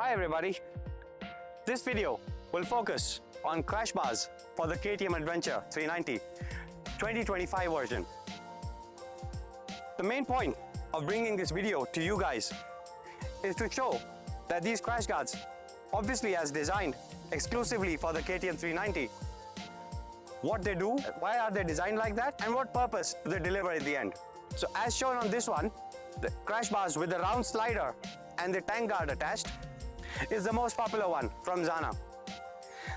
Hi everybody. This video will focus on crash bars for the KTM Adventure 390 2025 version. The main point of bringing this video to you guys is to show that these crash guards, obviously as designed exclusively for the KTM 390, what they do, why are they designed like that, and what purpose do they deliver at the end. So as shown on this one, the crash bars with the round slider and the tank guard attached is the most popular one from Zana.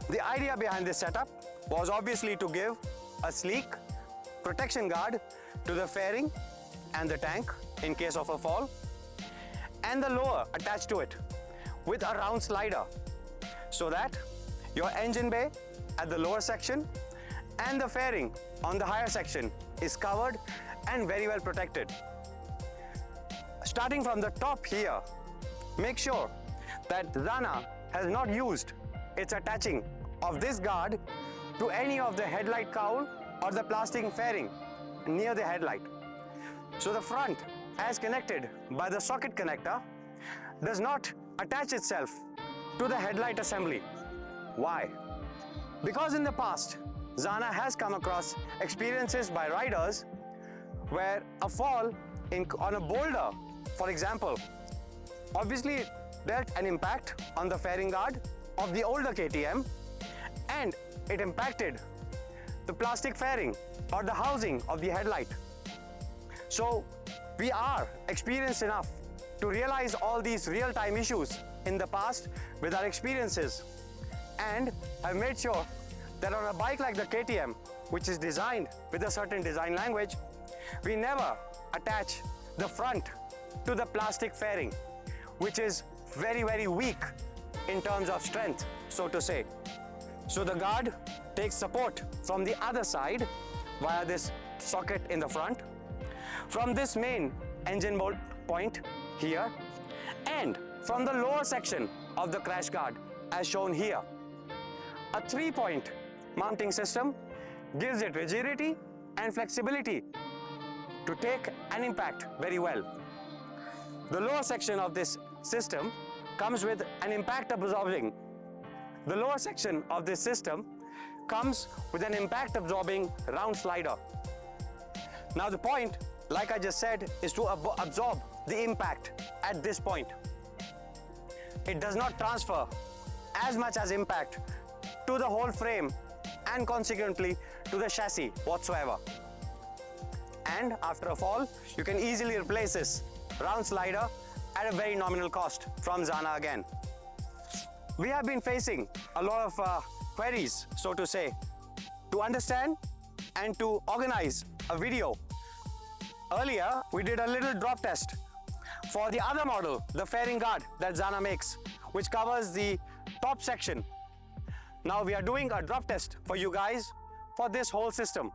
The idea behind this setup was obviously to give a sleek protection guard to the fairing and the tank in case of a fall, and the lower attached to it with a round slider, so that your engine bay at the lower section and the fairing on the higher section is covered and very well protected. Starting from the top here, make sure that Zana has not used its attaching of this guard to any of the headlight cowl or the plastic fairing near the headlight. So the front, as connected by the socket connector, does not attach itself to the headlight assembly. Why? Because in the past, Zana has come across experiences by riders where a fall on a boulder, for example, obviously dealt an impact on the fairing guard of the older KTM, and it impacted the plastic fairing or the housing of the headlight. So we are experienced enough to realize all these real-time issues in the past with our experiences, and have made sure that on a bike like the KTM, which is designed with a certain design language, we never attach the front to the plastic fairing, which is very, very weak in terms of strength, so to say. So the guard takes support from the other side via this socket in the front, from this main engine bolt point here, and from the lower section of the crash guard as shown here. A 3-point mounting system gives it rigidity and flexibility to take an impact very well. The lower section of this system comes with an impact absorbing. The lower section of this system comes with an impact absorbing round slider. Now the point, like I just said, is to absorb the impact at this point. It does not transfer as much as impact to the whole frame and consequently to the chassis whatsoever. And after a fall, you can easily replace this round slider at a very nominal cost from Zana again. We have been facing a lot of queries, so to say, to understand and to organize a video. Earlier, we did a little drop test for the other model, the fairing guard that Zana makes, which covers the top section. Now we are doing a drop test for you guys for this whole system.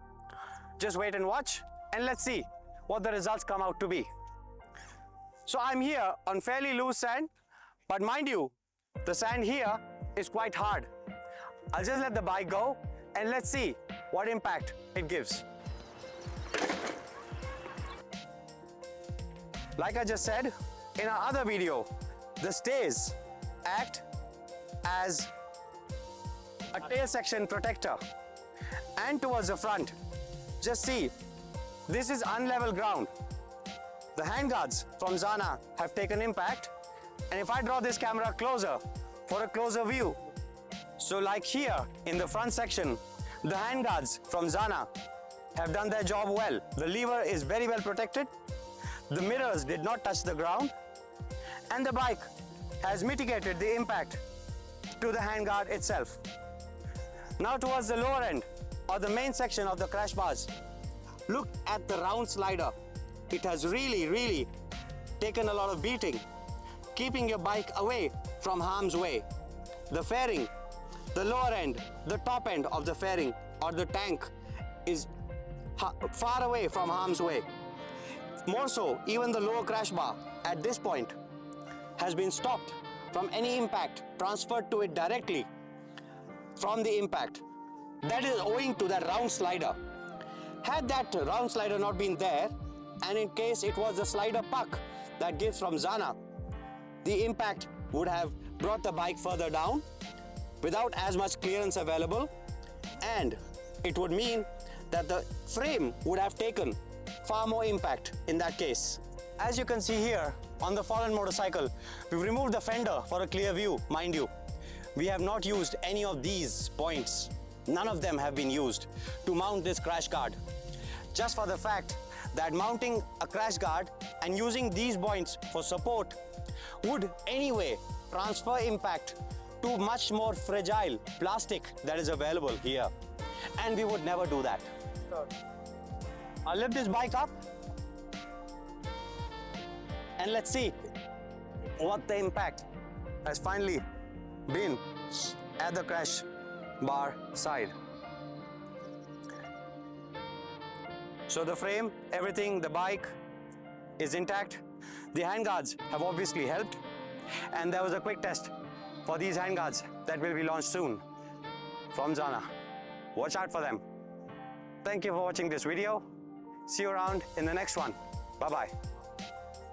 Just wait and watch, and let's see what the results come out to be. So I'm here on fairly loose sand, but mind you, the sand here is quite hard. I'll just let the bike go and let's see what impact it gives. Like I just said in our other video, the stays act as a tail section protector, and towards the front, just see, this is unlevel ground. The handguards from Zana have taken impact, and if I draw this camera closer for a closer view, so like here in the front section, the handguards from Zana have done their job well. The lever is very well protected, the mirrors did not touch the ground, and the bike has mitigated the impact to the handguard itself. Now towards the lower end or the main section of the crash bars, look at the round slider. It has really taken a lot of beating, keeping your bike away from harm's way. The fairing, the lower end, the top end of the fairing or the tank is far away from harm's way. More so, even the lower crash bar at this point has been stopped from any impact transferred to it directly from the impact. That is owing to that round slider. Had that round slider not been there, and in case it was the slider puck that gives from Zana, the impact would have brought the bike further down without as much clearance available, and it would mean that the frame would have taken far more impact in that case. As you can see here on the fallen motorcycle, we've removed the fender for a clear view, mind you. We have not used any of these points. None of them have been used to mount this crash guard. Just for the fact that mounting a crash guard and using these points for support would anyway transfer impact to much more fragile plastic that is available here. And we would never do that. I'll lift this bike up and let's see what the impact has finally been at the crash bar side. So the frame, everything, the bike is intact. The handguards have obviously helped, and there was a quick test for these handguards that will be launched soon from Zana. Watch out for them. Thank you for watching this video. See you around in the next one. Bye-bye.